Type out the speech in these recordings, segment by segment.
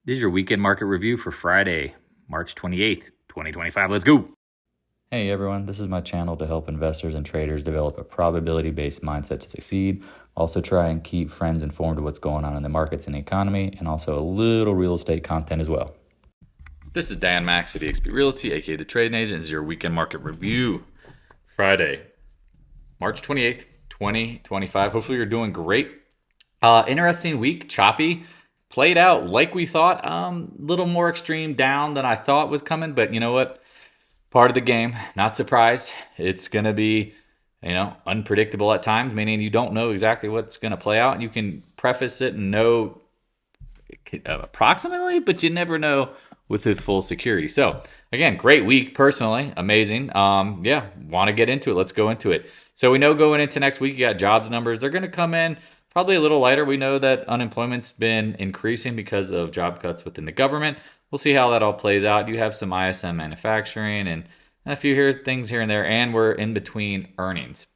This is your weekend market review for Friday, March 28th, 2025. Let's go. Hey everyone, this is my channel to help investors and traders develop a probability-based mindset to succeed. Also try and keep friends informed of what's going on in the markets and the economy, and also a little real estate content as well. This is Dan Max of eXp Realty, aka the Trading Agent. This is your weekend market review. Friday, March 28th, 2025. Hopefully you're doing great. Interesting week, choppy. Played out like we thought. Little more extreme down than I thought was coming, but you know what? Part of the game. Not surprised. It's going to be, unpredictable at times, meaning you don't know exactly what's going to play out. You can preface it and know approximately, but you never know with full security. So again, great week personally, amazing. Want to get into it. Let's go into it. So we know going into next week, you got jobs numbers. They're going to come in probably a little lighter. We know that unemployment's been increasing because of job cuts within the government. We'll see how that all plays out. You have some ISM manufacturing and a few things here and there, and we're in between earnings.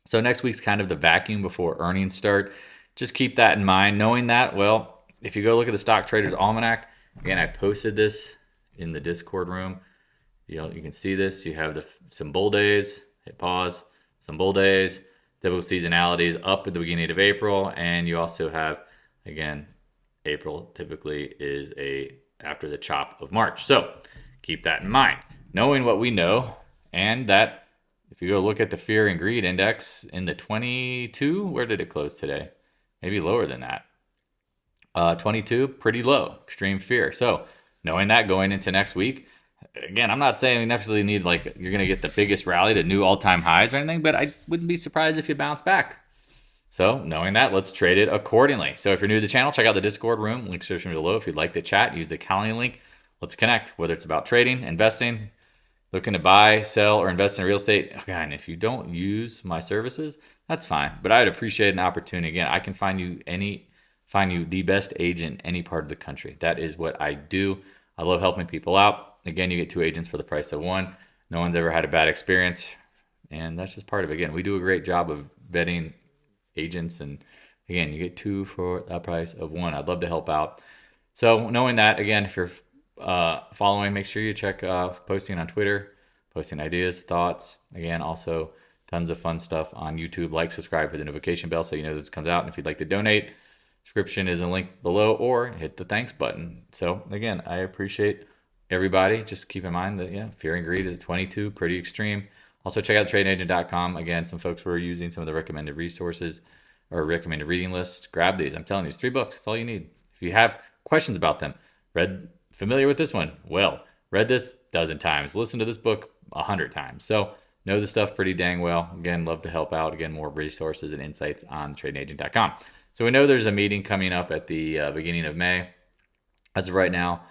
So next week's kind of the vacuum before earnings start. Just keep that in mind. Knowing that, well, if you go look at the Stock Traders Almanac, again, I posted this in the Discord room. You can see this. You have some bull days. Hit pause. Some bull days. Typical seasonality is up at the beginning of April, and you also have, again, April typically is after the chop of March. So keep that in mind. Knowing what we know, and that if you go look at the fear and greed index in the 22, where did it close today? Maybe lower than that. 22, pretty low, extreme fear. So knowing that going into next week, again, I'm not saying we necessarily need you're going to get the biggest rally to new all-time highs or anything, but I wouldn't be surprised if you bounce back. So knowing that, let's trade it accordingly. So if you're new to the channel, check out the Discord room. Link description below. If you'd like to chat, use the Calendly link. Let's connect, whether it's about trading, investing, looking to buy, sell, or invest in real estate. Again, if you don't use my services, that's fine. But I'd appreciate an opportunity. Again, I can find you the best agent in any part of the country. That is what I do. I love helping people out. Again, you get 2 agents for the price of 1. No one's ever had a bad experience. And that's just part of it. Again, we do a great job of vetting agents. And again, you get 2 for the price of 1. I'd love to help out. So knowing that, again, if you're following, make sure you check posting on Twitter, posting ideas, thoughts. Again, also tons of fun stuff on YouTube. Like, subscribe, hit the notification bell so you know this comes out. And if you'd like to donate, description is a link below, or hit the thanks button. So again, I appreciate everybody. Just keep in mind that, fear and greed is 22, pretty extreme. Also check out tradingagent.com. Again, some folks were using some of the recommended resources or recommended reading lists. Grab these. I'm telling you, it's 3 books. That's all you need. If you have questions about them, familiar with this one? Well, read this a dozen times. Listen to this book 100 times. So know the stuff pretty dang well. Again, love to help out. Again, more resources and insights on tradingagent.com. So we know there's a meeting coming up at the beginning of May. As of right now,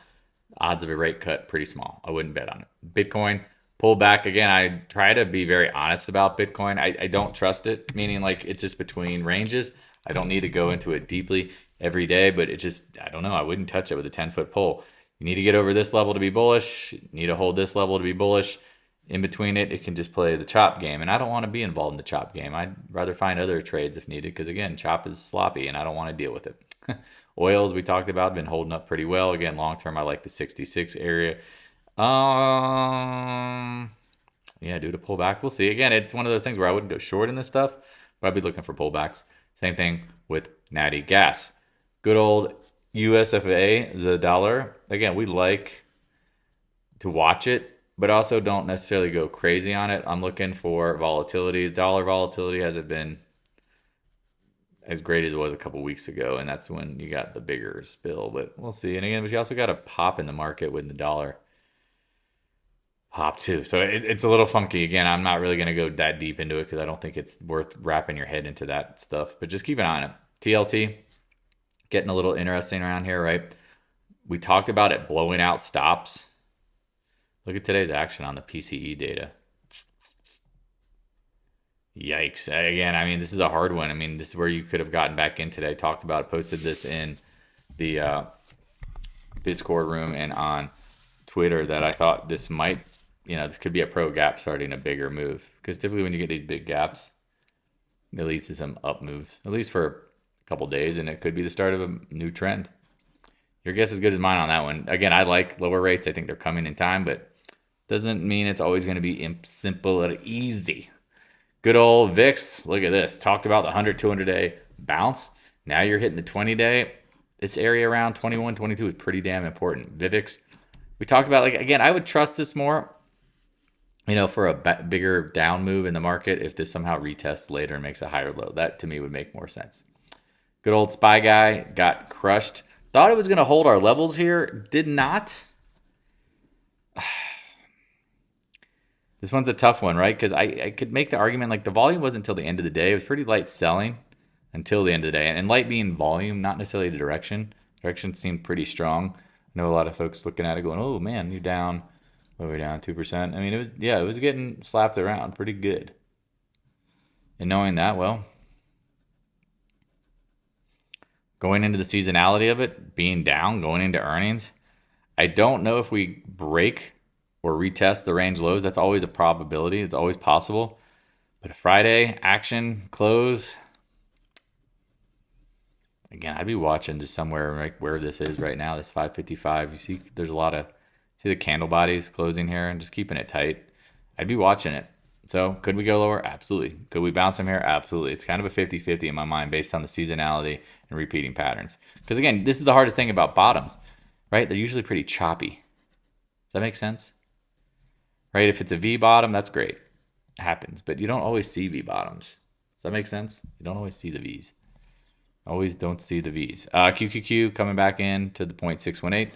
odds of a rate cut pretty small. I wouldn't bet on it. Bitcoin pullback. Again, I try to be very honest about Bitcoin. I don't trust it, meaning it's just between ranges. I don't need to go into it deeply every day, but I don't know. I wouldn't touch it with a 10-foot pole. You need to get over this level to be bullish. You need to hold this level to be bullish. In between it can just play the chop game. And I don't want to be involved in the chop game. I'd rather find other trades if needed because, again, chop is sloppy and I don't want to deal with it. Oils we talked about have been holding up pretty well. Again, long term, I like the 66 area. Due to pullback, we'll see. Again, it's one of those things where I wouldn't go short in this stuff, but I'd be looking for pullbacks. Same thing with natty gas. Good old USFA, the dollar. Again, we like to watch it, but also don't necessarily go crazy on it. I'm looking for volatility. Dollar volatility hasn't been as great as it was a couple weeks ago, and that's when you got the bigger spill, but we'll see. And again, but you also got a pop in the market when the dollar pop too. So it's a little funky. Again, I'm not really going to go that deep into it because I don't think it's worth wrapping your head into that stuff, but just keep an eye on it. TLT, getting a little interesting around here, right? We talked about it blowing out stops. Look at today's action on the PCE data. Yikes. Again, this is a hard one. This is where you could have gotten back in today. Talked about it, posted this in the Discord room and on Twitter that I thought this might, this could be a pro gap starting a bigger move. Because typically when you get these big gaps, it leads to some up moves, at least for a couple days, and it could be the start of a new trend. Your guess is good as mine on that one. Again, I like lower rates. I think they're coming in time, but doesn't mean it's always going to be simple or easy. Good old VIX. Look at this. Talked about the 100, 200-day bounce. Now you're hitting the 20-day. This area around 21, 22 is pretty damn important. VIX. We talked about, like, again, I would trust this more, for a bigger down move in the market if this somehow retests later and makes a higher low. That, to me, would make more sense. Good old SPY guy got crushed. Thought it was going to hold our levels here. Did not. This one's a tough one, right? Because I could make the argument, like, the volume wasn't until the end of the day. It was pretty light selling until the end of the day. And light being volume, not necessarily the direction. Direction seemed pretty strong. I know a lot of folks looking at it going, oh, man, you're down. What are we down, 2%? I mean, it was getting slapped around pretty good. And knowing that, well, going into the seasonality of it, being down, going into earnings, I don't know if we break or retest the range lows. That's always a probability. It's always possible. But a Friday action close, again, I'd be watching just somewhere like where this is right now, this 555. You see there's a lot of, see the candle bodies closing here and just keeping it tight. I'd be watching it. So could we go lower? Absolutely. Could we bounce from here? Absolutely. It's kind of a 50-50 in my mind based on the seasonality and repeating patterns. Because again, this is the hardest thing about bottoms, right? They're usually pretty choppy. Does that make sense? Right? If it's a V bottom, that's great. It happens. But you don't always see V bottoms. Does that make sense? You don't always see the Vs. Always don't see the Vs. QQQ coming back in to the 0.618.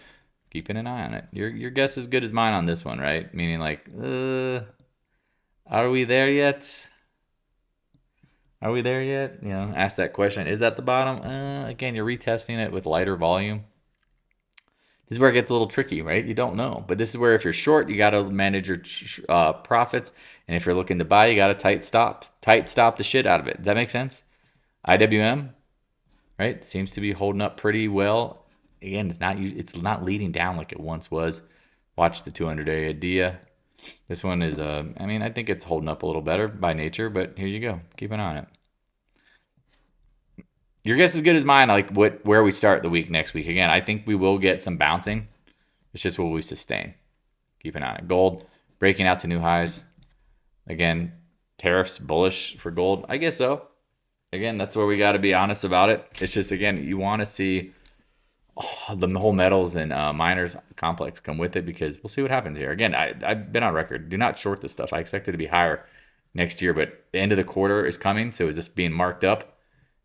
Keeping an eye on it. Your guess is good as mine on this one, right? Meaning like, are we there yet? Are we there yet? Ask that question. Is that the bottom? Again, you're retesting it with lighter volume. This is where it gets a little tricky, right? You don't know. But this is where if you're short, you got to manage your profits. And if you're looking to buy, you got to tight stop the shit out of it. Does that make sense? IWM, right? Seems to be holding up pretty well. Again, it's not leading down like it once was. Watch the 200-day ADBE. This one is, I think it's holding up a little better by nature, but here you go. Keep an eye on it. Your guess is good as mine, like where we start the week next week. Again, I think we will get some bouncing. It's just will we sustain? Keep an eye on it. Gold breaking out to new highs. Again, tariffs bullish for gold. I guess so. Again, that's where we got to be honest about it. It's just, again, you want to see the whole metals and miners complex come with it because we'll see what happens here. Again, I've been on record. Do not short this stuff. I expect it to be higher next year, but the end of the quarter is coming. So is this being marked up?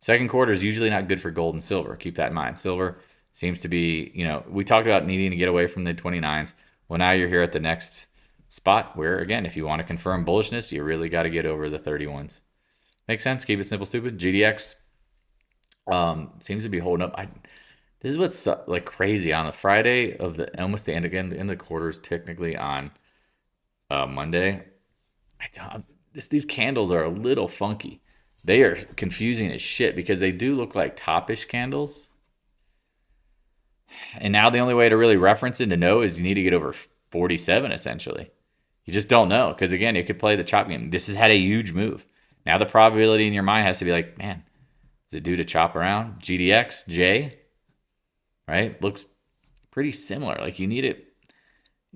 Second quarter is usually not good for gold and silver. Keep that in mind. Silver seems to be, we talked about needing to get away from the 29s. Well, now you're here at the next spot where, again, if you want to confirm bullishness, you really got to get over the 31s. Makes sense? Keep it simple, stupid. GDX seems to be holding up. This is what's like crazy on the Friday of almost the end again. The end of the quarter is technically on Monday. These candles are a little funky. They are confusing as shit because they do look like topish candles. And now the only way to really reference it to know is you need to get over 47 essentially. You just don't know because, again, you could play the chop game. This has had a huge move. Now the probability in your mind has to be like, man, is it due to chop around? GDXJ, right? Looks pretty similar. Like you need it.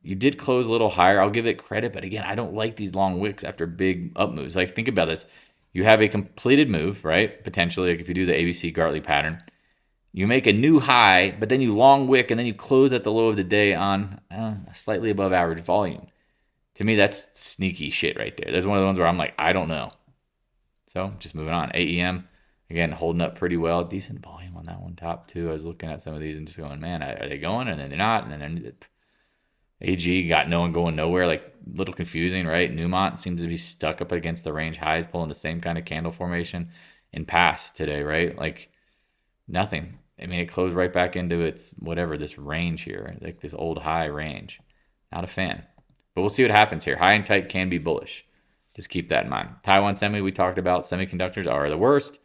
You did close a little higher. I'll give it credit. But again, I don't like these long wicks after big up moves. Like think about this. You have a completed move, right? Potentially, like if you do the ABC Gartley pattern, you make a new high, but then you long wick, and then you close at the low of the day on slightly above average volume. To me, that's sneaky shit right there. That's one of the ones where I'm like, I don't know. So just moving on. AEM, again, holding up pretty well. Decent volume on that one, top two. I was looking at some of these and just going, man, are they going? And then they're not. And then AG got no one going nowhere, like a little confusing, right? Newmont seems to be stuck up against the range highs, pulling the same kind of candle formation in PAAS today, right? Like nothing. I mean, it closed right back into its whatever, this range here, like this old high range. Not a fan. But we'll see what happens here. High and tight can be bullish. Just keep that in mind. Taiwan Semi, we talked about semiconductors are the worst.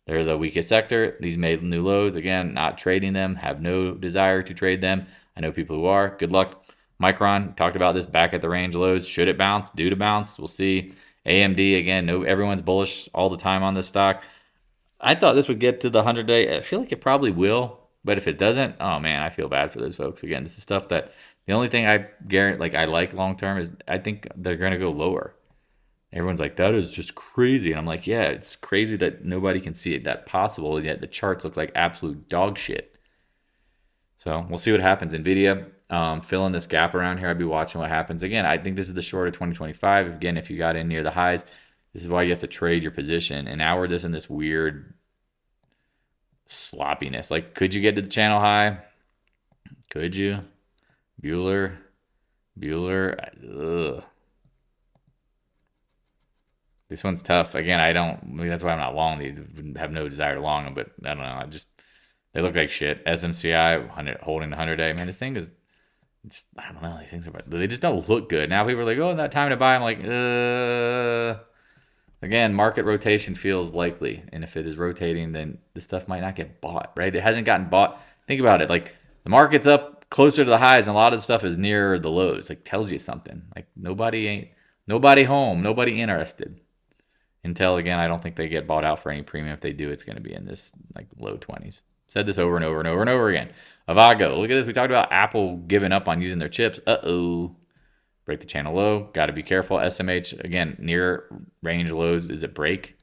They're the weakest sector. These made new lows. Again, not trading them. Have no desire to trade them. I know people who are. Good luck. Micron, talked about this back at the range lows. Should it bounce? Due to bounce? We'll see. AMD, again, everyone's bullish all the time on this stock. I thought this would get to the 100-day. I feel like it probably will. But if it doesn't, oh man, I feel bad for those folks. Again, this is stuff that the only thing I guarantee, like I like long term, is I think they're gonna go lower. Everyone's like, that is just crazy, and I'm like, yeah, it's crazy that nobody can see it that possible, and yet the charts look like absolute dog shit. So we'll see what happens. NVIDIA, fill in this gap around here. I'd be watching what happens. Again, I think this is the short of 2025. Again, if you got in near the highs, this is why you have to trade your position. And now we're just in this weird sloppiness. Like, could you get to the channel high? Could you? Bueller. Ugh. This one's tough. Again, that's why I'm not long. They have no desire to long them, but I don't know. They look like shit. SMCI holding the 100-day. Man, this thing is just, I don't know. These things they just don't look good. Now people are like, oh, that time to buy. I'm like, Again, market rotation feels likely. And if it is rotating, then the stuff might not get bought, right? It hasn't gotten bought. Think about it. Like, the market's up closer to the highs, and a lot of the stuff is near the lows. Like, tells you something. Like, nobody home, nobody interested. Until, again, I don't think they get bought out for any premium. If they do, it's going to be in this, like, low 20s. Said this over and over and over and over again. AVGO. Look at this. We talked about Apple giving up on using their chips. Uh-oh. Break the channel low. Got to be careful. SMH, again, near range lows. Is it break?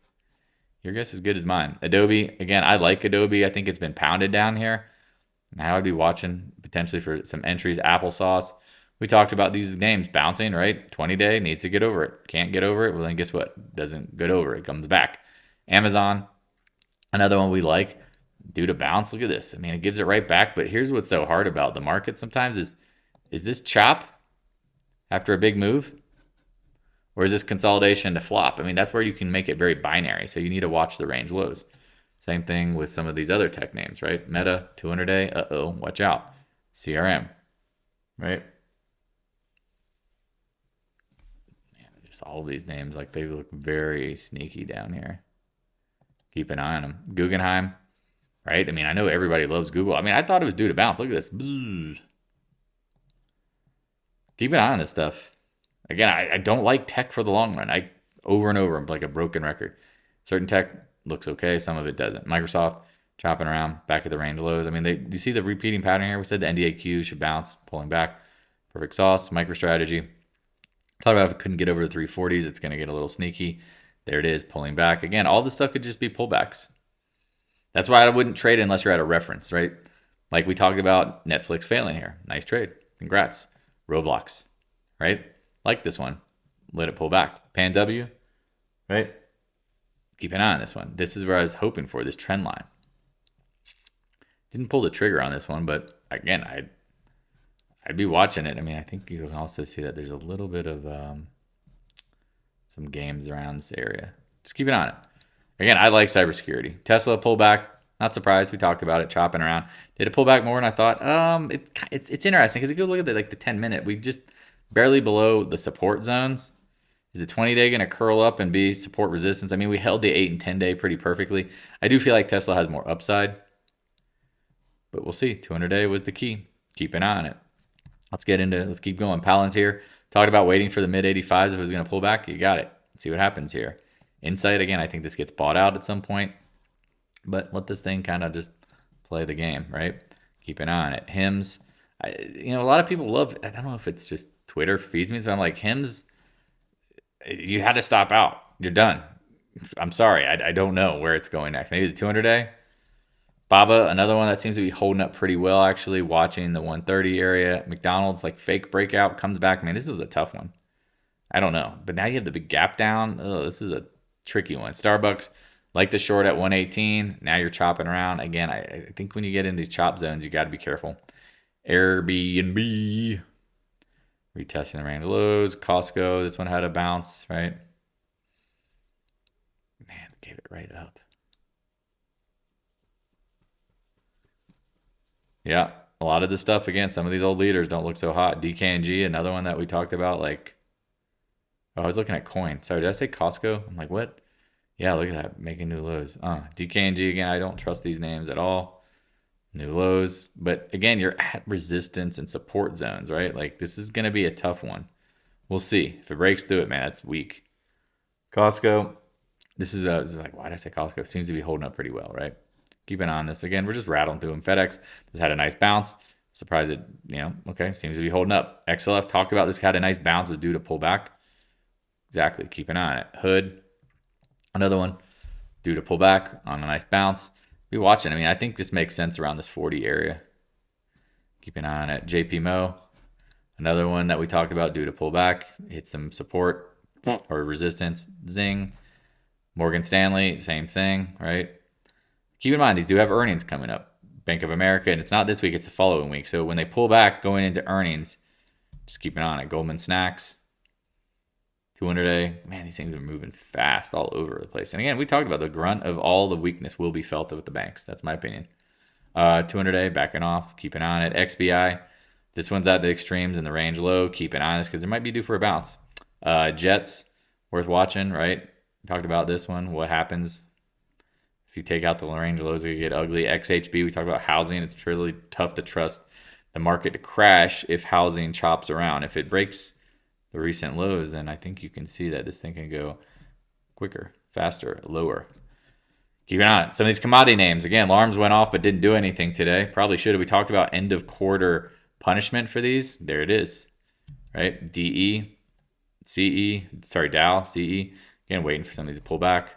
Your guess is as good as mine. Adobe, again, I like Adobe. I think it's been pounded down here. Now I'd be watching potentially for some entries. Applesauce. We talked about these names bouncing, right? 20-day needs to get over it. Can't get over it. Well, then guess what? Doesn't get over it. Comes back. Amazon, another one we like. Due to bounce, look at this. I mean, it gives it right back. But here's what's so hard about the market sometimes is this chop after a big move? Or is this consolidation to flop? I mean, that's where you can make it very binary. So you need to watch the range lows. Same thing with some of these other tech names, right? Meta, 200-day. Uh-oh, watch out. CRM, right? Just all of these names, like they look very sneaky down here. Keep an eye on them. Guggenheim, right? I mean, I know everybody loves Google. I mean, I thought it was due to bounce. Look at this. Bzzz. Keep an eye on this stuff. Again, I don't like tech for the long run. Over and over, I'm like a broken record. Certain tech looks okay. Some of it doesn't. Microsoft, chopping around, back at the range lows. I mean, do you see the repeating pattern here? We said the NDAQ should bounce, pulling back. Perfect sauce. MicroStrategy. Thought about if it couldn't get over the 340s, it's going to get a little sneaky. There it is, pulling back. Again, all this stuff could just be pullbacks. That's why I wouldn't trade unless you're at a reference, right? Like we talked about Netflix failing here. Nice trade. Congrats. Roblox, right? Like this one. Let it pull back. Pan W, right? Keep an eye on this one. This is where I was hoping for, this trend line. Didn't pull the trigger on this one, but again, I'd be watching it. I mean, I think you can also see that there's a little bit of some games around this area. Just keep an eye on it. Again, I like cybersecurity. Tesla pullback. Not surprised. We talked about it, chopping around. Did it pull back more than I thought? It's interesting because if you go look at the 10-minute, we just barely below the support zones. Is the 20-day going to curl up and be support resistance? I mean, we held the 8 and 10-day pretty perfectly. I do feel like Tesla has more upside, but we'll see. 200-day was the key. Keep an eye on it. Let's keep going. Palantir talked about waiting for the mid 85s if it was going to pull back. You got it. Let's see what happens here. Insight, again, I think this gets bought out at some point, but let this thing kind of just play the game, right? Keep an eye on it. HIMS, a lot of people love, I don't know if it's just Twitter feeds me, but I'm like, HIMS, you had to stop out. You're done. I'm sorry. I don't know where it's going next. Maybe the 200-day. Baba, another one that seems to be holding up pretty well, actually, watching the 130 area. McDonald's, like fake breakout, comes back. Man, this was a tough one. I don't know. But now you have the big gap down. Oh, this is a tricky one. Starbucks, like the short at 118. Now you're chopping around. Again, I think when you get in these chop zones, you got to be careful. Airbnb, retesting the range lows. Costco, this one had a bounce, right? Man, gave it right up. Yeah, a lot of this stuff, again, some of these old leaders don't look so hot. DKNG, another one that we talked about, like, I was looking at coin. Sorry, did I say Costco? I'm like, what? Yeah, look at that, making new lows. DKNG, again, I don't trust these names at all. New lows. But again, you're at resistance and support zones, right? Like, this is going to be a tough one. We'll see. If it breaks through it, man, that's weak. Costco, this is like, why did I say Costco? Seems to be holding up pretty well, right? Keep an eye on this. Again, we're just rattling through them. FedEx just had a nice bounce. Surprised it, okay, seems to be holding up. XLF talked about this, had a nice bounce, was due to pull back. Exactly, keep an eye on it. Hood, another one, due to pull back on a nice bounce. Be watching. I mean, I think this makes sense around this 40 area. Keep an eye on it. JP Mo, another one that we talked about due to pull back. Hit some support or resistance. Zing. Morgan Stanley, same thing, right? Keep in mind, these do have earnings coming up. Bank of America, and it's not this week, it's the following week. So when they pull back going into earnings, just keep an eye on it. Goldman Sachs, 200-day. Man, these things are moving fast all over the place. And again, we talked about the grunt of all the weakness will be felt with the banks. That's my opinion. 200-day, backing off. Keep an eye on it. XBI, this one's at the extremes in the range low. Keep an eye on this because it might be due for a bounce. Jets, worth watching, right? We talked about this one. What happens if you take out the range lows? It get ugly. XHB, we talked about housing. It's really tough to trust the market to crash if housing chops around. If it breaks the recent lows, then I think you can see that this thing can go quicker, faster, lower. Keep an eye on it. Some of these commodity names, again, alarms went off but didn't do anything today. Probably should have. We talked about end of quarter punishment for these. There it is, right? Dow, CE. Again, waiting for some of these to pull back.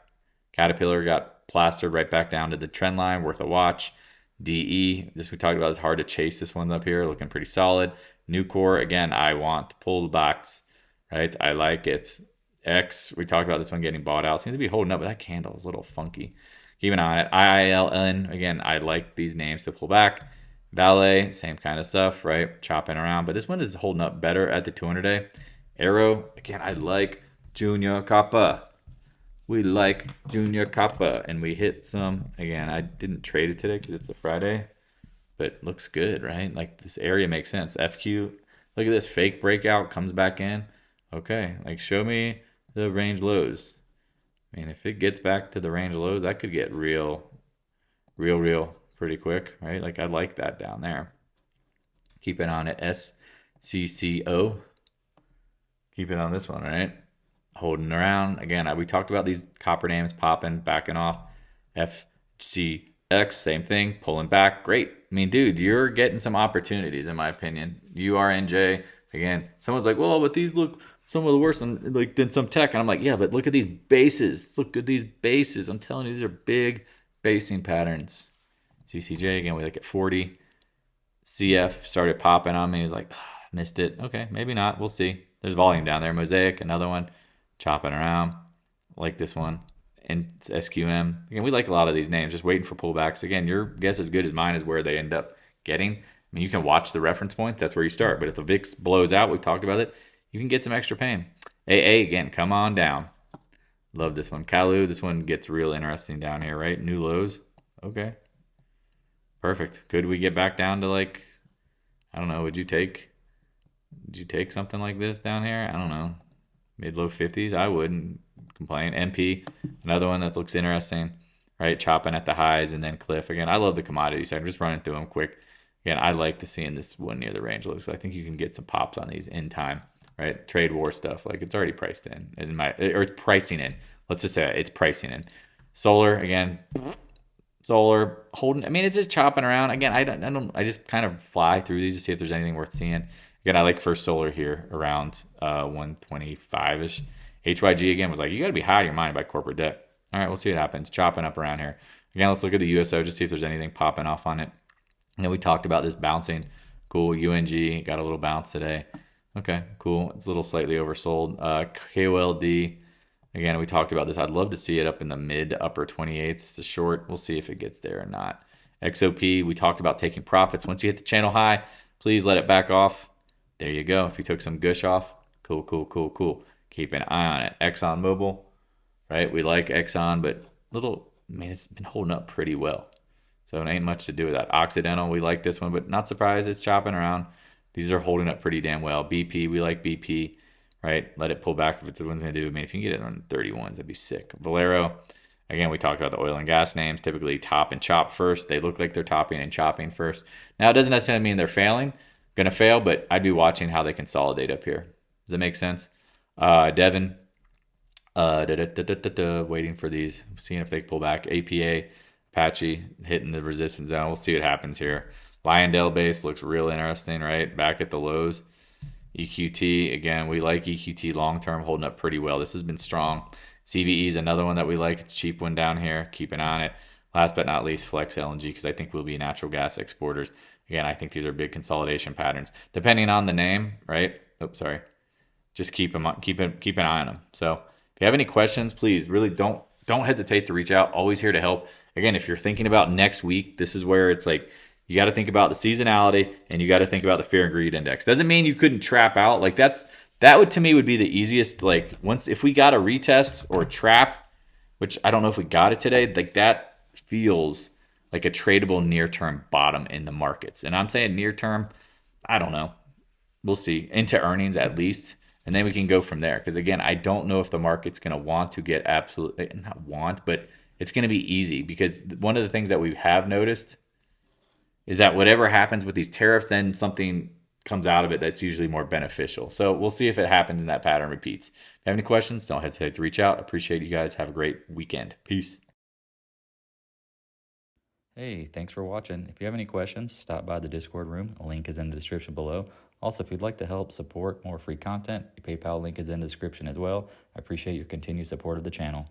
Caterpillar got plastered right back down to the trend line, worth a watch. DE, this we talked about, is hard to chase. This one's up here, looking pretty solid. Nucor, again, I want pullbacks, right? I like it. X, we talked about this one getting bought out. Seems to be holding up, but that candle is a little funky. Keep an eye on it. IILN, again, I like these names to pull back. Vale, same kind of stuff, right? Chopping around, but this one is holding up better at the 200-day. Arrow, again, I like Junior Kappa. We like Junior Kappa, and we hit some. Again, I didn't trade it today because it's a Friday, but looks good, right? Like this area makes sense. FQ, look at this fake breakout, comes back in. Okay, like show me the range lows. I mean, if it gets back to the range lows, that could get real pretty quick, right? Like I like that down there. Keep it on it. SCCO. Keep it on this one, right? Holding around. Again, we talked about these copper names popping, backing off. FCX, same thing, pulling back. Great. I mean, dude, you're getting some opportunities, in my opinion. URNJ, again, someone's like, well, but these look some of the worst than some tech. And I'm like, yeah, but look at these bases. Look at these bases. I'm telling you, these are big basing patterns. CCJ, again, we look at 40. CF started popping on me. He's like, missed it. Okay, maybe not. We'll see. There's volume down there. Mosaic, another one, chopping around. Like this one. And SQM. Again, we like a lot of these names. Just waiting for pullbacks. Again, your guess is good as mine is where they end up getting. I mean, you can watch the reference point. That's where you start. But if the VIX blows out, we talked about it, you can get some extra pain. AA, again, come on down. Love this one. Kalu, this one gets real interesting down here, right? New lows. Okay. Perfect. Could we get back down to like, I don't know, would you take something like this down here? I don't know. Mid-low 50s? I wouldn't complain. MP, another one that looks interesting, right? Chopping at the highs, and then Cliff. Again, I love the commodities. So I'm just running through them quick. Again, I like to seeing this one near the range lows. So I think you can get some pops on these in time, right? Trade war stuff, like it's already priced in, or it's pricing in. Let's just say it's pricing in. Solar, again, solar holding. I mean, it's just chopping around. Again, I just kind of fly through these to see if there's anything worth seeing. Again, I like First Solar here around 125-ish. HYG, again, was like, you got to be high out of your mind by corporate debt. All right, we'll see what happens. Chopping up around here. Again, let's look at the USO, just see if there's anything popping off on it. You know, we talked about this bouncing. Cool. UNG got a little bounce today. Okay, cool. It's a little slightly oversold. KOLD, again, we talked about this. I'd love to see it up in the mid upper 28s. It's a short. We'll see if it gets there or not. XOP, we talked about taking profits. Once you hit the channel high, please let it back off. There you go. If you took some gush off, cool. Keep an eye on it. Exxon Mobil, right? We like Exxon, but it's been holding up pretty well. So it ain't much to do with that. Occidental, we like this one, but not surprised it's chopping around. These are holding up pretty damn well. BP, we like BP, right? Let it pull back if it's the one's going to do. I mean, if you can get it on 31s, that'd be sick. Valero, again, we talked about the oil and gas names. Typically top and chop first. They look like they're topping and chopping first. Now, it doesn't necessarily mean they're going to fail, but I'd be watching how they consolidate up here. Does that make sense? Devon, waiting for these, seeing if they pull back. APA, patchy, hitting the resistance zone. We'll see what happens here. Lyondell base looks real interesting, right? Back at the lows. EQT, again, we like EQT long-term, holding up pretty well. This has been strong. CVE is another one that we like. It's a cheap one down here. Keep an eye on it. Last but not least, Flex LNG, because I think we'll be natural gas exporters. Again, I think these are big consolidation patterns. Depending on the name, right? Oops, sorry. Just keep an eye on them. So if you have any questions, please really don't hesitate to reach out. Always here to help. Again, if you're thinking about next week, this is where it's like you got to think about the seasonality and you got to think about the fear and greed index. Doesn't mean you couldn't trap out. Like that would to me would be the easiest. Like once if we got a retest or a trap, which I don't know if we got it today, like that feels like a tradable near-term bottom in the markets. And I'm saying near-term, I don't know. We'll see. Into earnings at least. And then we can go from there. Because again, I don't know if the market's going to want to get absolutely, not want, but it's going to be easy. Because one of the things that we have noticed is that whatever happens with these tariffs, then something comes out of it that's usually more beneficial. So we'll see if it happens and that pattern repeats. If you have any questions, don't hesitate to reach out. Appreciate you guys. Have a great weekend. Peace. Hey, thanks for watching. If you have any questions, stop by the Discord room. A link is in the description below. Also, if you'd like to help support more free content, the PayPal link is in the description as well. I appreciate your continued support of the channel.